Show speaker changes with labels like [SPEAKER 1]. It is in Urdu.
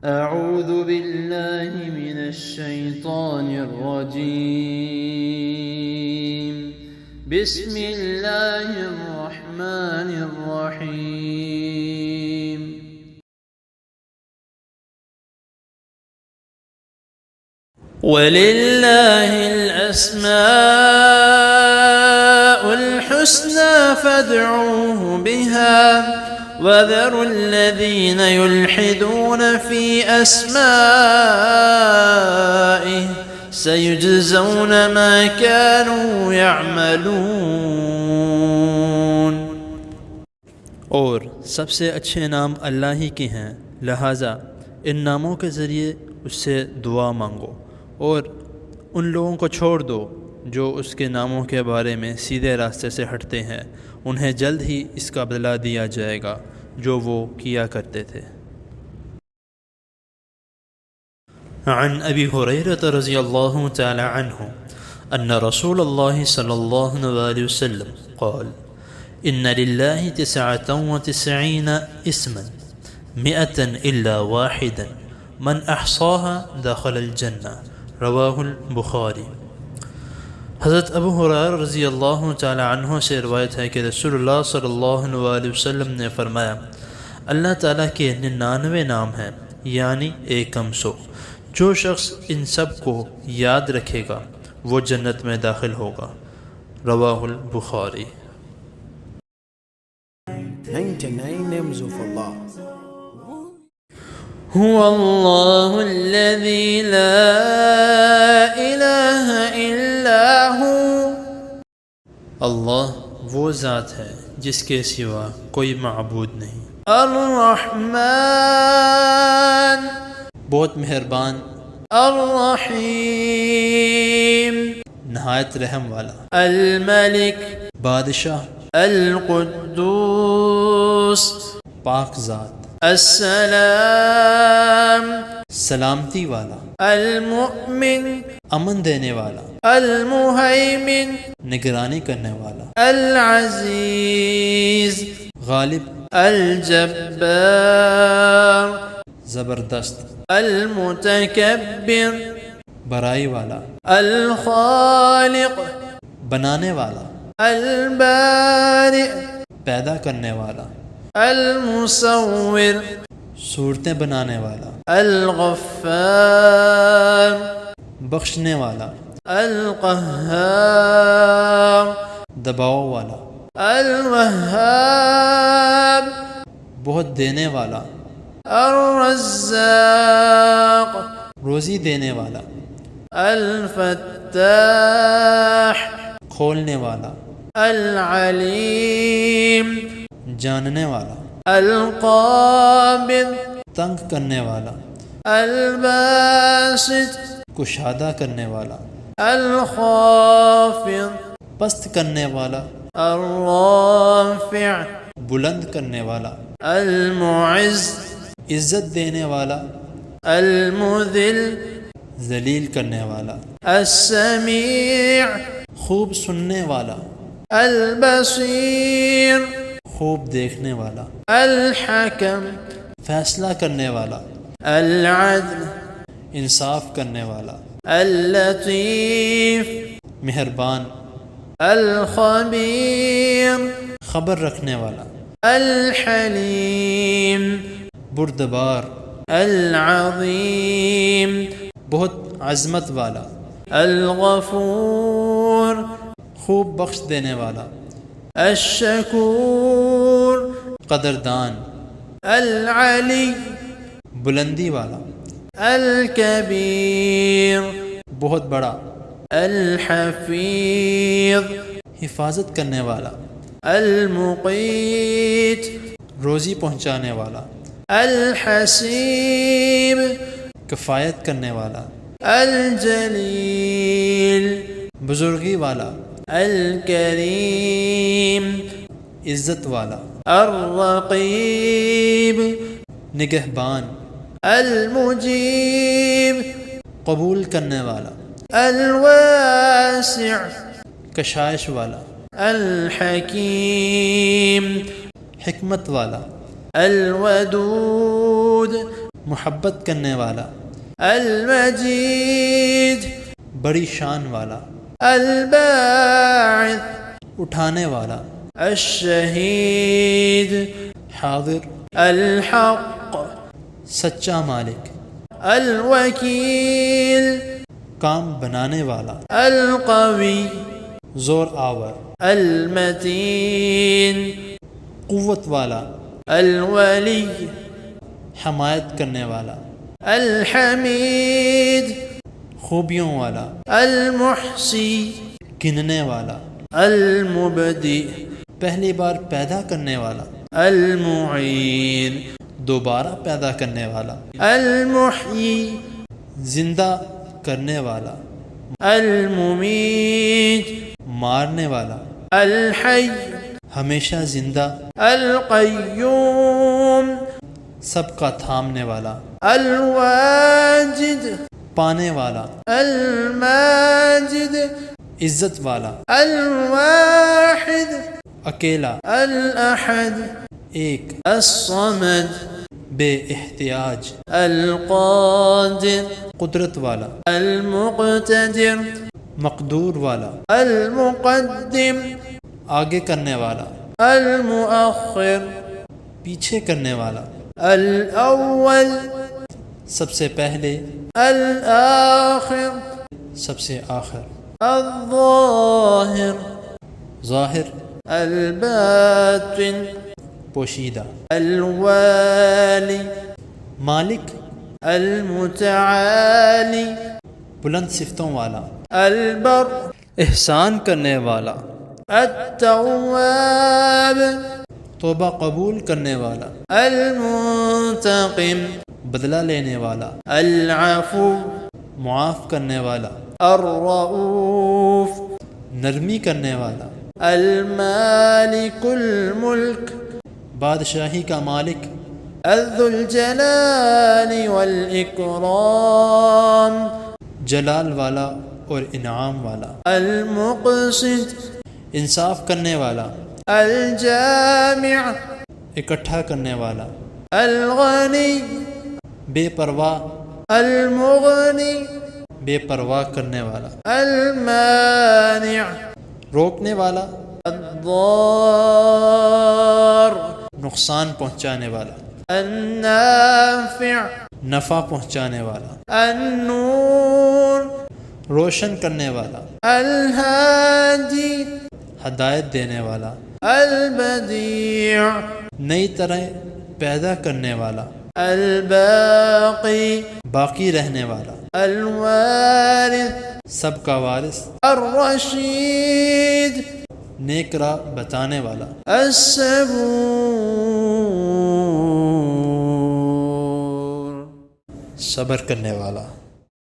[SPEAKER 1] أعوذ بالله من الشيطان الرجيم. بسم الله الرحمن الرحيم. ولله الأسماء الحسنى فادعوه بها وذروا الذين يلحدون في أسمائه سيجزون ما كانوا يعملون.
[SPEAKER 2] اور سب سے اچھے نام اللہ ہی کے ہیں، لہٰذا ان ناموں کے ذریعے اس سے دعا مانگو، اور ان لوگوں کو چھوڑ دو جو اس کے ناموں کے بارے میں سیدھے راستے سے ہٹتے ہیں، انہیں جلد ہی اس کا بدلہ دیا جائے گا جو وہ کیا کرتے تھے۔ عن ابی ہریرہ رضی اللہ تعالی عنہ ان رسول اللہ صلی اللہ علیہ وسلم قال ان للہ 99 اسما 100 الا واحدا من احصاها دخل الجنہ، رواہ البخاری۔ حضرت ابو ہریرہ رضی اللہ تعالی عنہ سے روایت ہے کہ رسول اللہ صلی اللہ علیہ وسلم نے فرمایا، اللہ تعالیٰ کے 99 نام ہیں، یعنی 100۔ جو شخص ان سب کو یاد رکھے گا وہ جنت میں داخل ہوگا، رواہ البخاری۔
[SPEAKER 3] 99 names of Allah.
[SPEAKER 1] هو الله الذي لا إله إلا هو.
[SPEAKER 2] اللہ وہ ذات ہے جس کے سوا کوئی معبود نہیں۔
[SPEAKER 1] الرحمن
[SPEAKER 2] بہت مہربان،
[SPEAKER 1] الرحیم
[SPEAKER 2] نہایت رحم والا،
[SPEAKER 1] الملک
[SPEAKER 2] بادشاہ،
[SPEAKER 1] القدوس
[SPEAKER 2] پاک ذات،
[SPEAKER 1] السلام
[SPEAKER 2] سلامتی والا،
[SPEAKER 1] المؤمن
[SPEAKER 2] امن دینے والا،
[SPEAKER 1] المہیمن
[SPEAKER 2] نگرانی کرنے والا،
[SPEAKER 1] العزیز
[SPEAKER 2] غالب،
[SPEAKER 1] الجبار
[SPEAKER 2] زبردست،
[SPEAKER 1] المتکبر
[SPEAKER 2] برائی والا،
[SPEAKER 1] الخالق
[SPEAKER 2] بنانے والا،
[SPEAKER 1] البارئ
[SPEAKER 2] پیدا کرنے والا،
[SPEAKER 1] المصور
[SPEAKER 2] صورتیں بنانے والا،
[SPEAKER 1] الغفار
[SPEAKER 2] بخشنے والا،
[SPEAKER 1] القہار
[SPEAKER 2] دباؤ والا،
[SPEAKER 1] الوہاب
[SPEAKER 2] بہت دینے والا،
[SPEAKER 1] الرزاق
[SPEAKER 2] روزی دینے والا،
[SPEAKER 1] الفتاح
[SPEAKER 2] کھولنے والا،
[SPEAKER 1] العلیم
[SPEAKER 2] جاننے والا،
[SPEAKER 1] القابض
[SPEAKER 2] تنگ کرنے والا،
[SPEAKER 1] الباسط
[SPEAKER 2] کشادہ کرنے والا،
[SPEAKER 1] الخافض
[SPEAKER 2] پست کرنے والا،
[SPEAKER 1] الرافع
[SPEAKER 2] بلند کرنے والا،
[SPEAKER 1] المعز
[SPEAKER 2] عزت دینے والا،
[SPEAKER 1] المذل
[SPEAKER 2] ذلیل کرنے والا،
[SPEAKER 1] السمیع
[SPEAKER 2] خوب سننے والا،
[SPEAKER 1] البصیر
[SPEAKER 2] خوب دیکھنے والا،
[SPEAKER 1] الحکم
[SPEAKER 2] فیصلہ کرنے والا،
[SPEAKER 1] العدل
[SPEAKER 2] انصاف کرنے والا،
[SPEAKER 1] اللطیف
[SPEAKER 2] مہربان،
[SPEAKER 1] الخبیر
[SPEAKER 2] خبر رکھنے والا،
[SPEAKER 1] الحلیم
[SPEAKER 2] بردبار،
[SPEAKER 1] العظیم
[SPEAKER 2] بہت عظمت والا،
[SPEAKER 1] الغفور
[SPEAKER 2] خوب بخش دینے والا،
[SPEAKER 1] الشکور
[SPEAKER 2] قدردان،
[SPEAKER 1] العلی
[SPEAKER 2] بلندی والا،
[SPEAKER 1] الکبیر
[SPEAKER 2] بہت بڑا،
[SPEAKER 1] الحفیظ
[SPEAKER 2] حفاظت کرنے والا،
[SPEAKER 1] المقیت
[SPEAKER 2] روزی پہنچانے والا،
[SPEAKER 1] الحسیب
[SPEAKER 2] کفایت کرنے والا،
[SPEAKER 1] الجلیل
[SPEAKER 2] بزرگی والا،
[SPEAKER 1] الکریم
[SPEAKER 2] عزت والا،
[SPEAKER 1] الرقیب
[SPEAKER 2] نگہبان،
[SPEAKER 1] المجیب
[SPEAKER 2] قبول کرنے والا،
[SPEAKER 1] الواسع
[SPEAKER 2] کشائش والا،
[SPEAKER 1] الحکیم
[SPEAKER 2] حکمت والا،
[SPEAKER 1] الودود
[SPEAKER 2] محبت کرنے والا،
[SPEAKER 1] المجيد
[SPEAKER 2] بڑی شان والا،
[SPEAKER 1] الباعث
[SPEAKER 2] اٹھانے والا،
[SPEAKER 1] الشهيد
[SPEAKER 2] حاضر،
[SPEAKER 1] الحق
[SPEAKER 2] سچا مالک،
[SPEAKER 1] الوكيل
[SPEAKER 2] کام بنانے والا،
[SPEAKER 1] القوي
[SPEAKER 2] زور آور،
[SPEAKER 1] المتين
[SPEAKER 2] قوت والا،
[SPEAKER 1] الولي
[SPEAKER 2] حمایت کرنے والا،
[SPEAKER 1] الحميد
[SPEAKER 2] خوبیوں والا،
[SPEAKER 1] المحصي
[SPEAKER 2] گننے والا،
[SPEAKER 1] المبدئ
[SPEAKER 2] پہلی بار پیدا کرنے والا،
[SPEAKER 1] المعيد
[SPEAKER 2] دوبارہ پیدا کرنے والا،
[SPEAKER 1] المحيي
[SPEAKER 2] زندہ کرنے والا،
[SPEAKER 1] المميت
[SPEAKER 2] مارنے والا،
[SPEAKER 1] الحي
[SPEAKER 2] ہمیشہ زندہ،
[SPEAKER 1] القيوم
[SPEAKER 2] سب کا تھامنے والا،
[SPEAKER 1] الواجد
[SPEAKER 2] پانے والا،
[SPEAKER 1] الماجد
[SPEAKER 2] عزت والا،
[SPEAKER 1] الواحد
[SPEAKER 2] اکیلا،
[SPEAKER 1] الأحد
[SPEAKER 2] ایک،
[SPEAKER 1] الصمد
[SPEAKER 2] بے احتیاج،
[SPEAKER 1] القادر
[SPEAKER 2] قدرت والا،
[SPEAKER 1] المقتدر
[SPEAKER 2] مقدور والا،
[SPEAKER 1] المقدم
[SPEAKER 2] آگے کرنے والا،
[SPEAKER 1] المؤخر
[SPEAKER 2] پیچھے کرنے والا،
[SPEAKER 1] الأول
[SPEAKER 2] سب سے پہلے،
[SPEAKER 1] الآخر
[SPEAKER 2] سب سے آخر،
[SPEAKER 1] الظاهر
[SPEAKER 2] ظاہر،
[SPEAKER 1] الباطن
[SPEAKER 2] پوشیدہ،
[SPEAKER 1] الوالي
[SPEAKER 2] مالک،
[SPEAKER 1] المتعالي
[SPEAKER 2] بلند صفتوں والا،
[SPEAKER 1] البر
[SPEAKER 2] احسان کرنے والا،
[SPEAKER 1] التواب
[SPEAKER 2] توبہ قبول کرنے والا،
[SPEAKER 1] المنتقم
[SPEAKER 2] بدلہ لینے والا،
[SPEAKER 1] العفو
[SPEAKER 2] معاف کرنے والا،
[SPEAKER 1] الرؤوف
[SPEAKER 2] نرمی کرنے والا،
[SPEAKER 1] المالك الملك
[SPEAKER 2] بادشاہی کا مالک،
[SPEAKER 1] ذو الجلال والإكرام
[SPEAKER 2] جلال والا اور انعام والا،
[SPEAKER 1] المقسط
[SPEAKER 2] انصاف کرنے والا،
[SPEAKER 1] الجامع
[SPEAKER 2] اکٹھا کرنے والا،
[SPEAKER 1] الغني
[SPEAKER 2] بے پرواہ،
[SPEAKER 1] المغني
[SPEAKER 2] بے پرواہ کرنے والا،
[SPEAKER 1] المانع
[SPEAKER 2] روکنے والا،
[SPEAKER 1] الضار
[SPEAKER 2] نقصان پہنچانے والا،
[SPEAKER 1] النافع
[SPEAKER 2] نفع پہنچانے والا،
[SPEAKER 1] النور
[SPEAKER 2] روشن کرنے والا،
[SPEAKER 1] الهادي
[SPEAKER 2] ہدایت دینے والا،
[SPEAKER 1] البديع
[SPEAKER 2] نئی طرح پیدا کرنے والا،
[SPEAKER 1] الباقي
[SPEAKER 2] باقی رہنے والا،
[SPEAKER 1] الوارث
[SPEAKER 2] سب کا وارث،
[SPEAKER 1] الرشيد
[SPEAKER 2] نیک راہ بتانے والا،
[SPEAKER 1] الصبور
[SPEAKER 2] صبر کرنے والا۔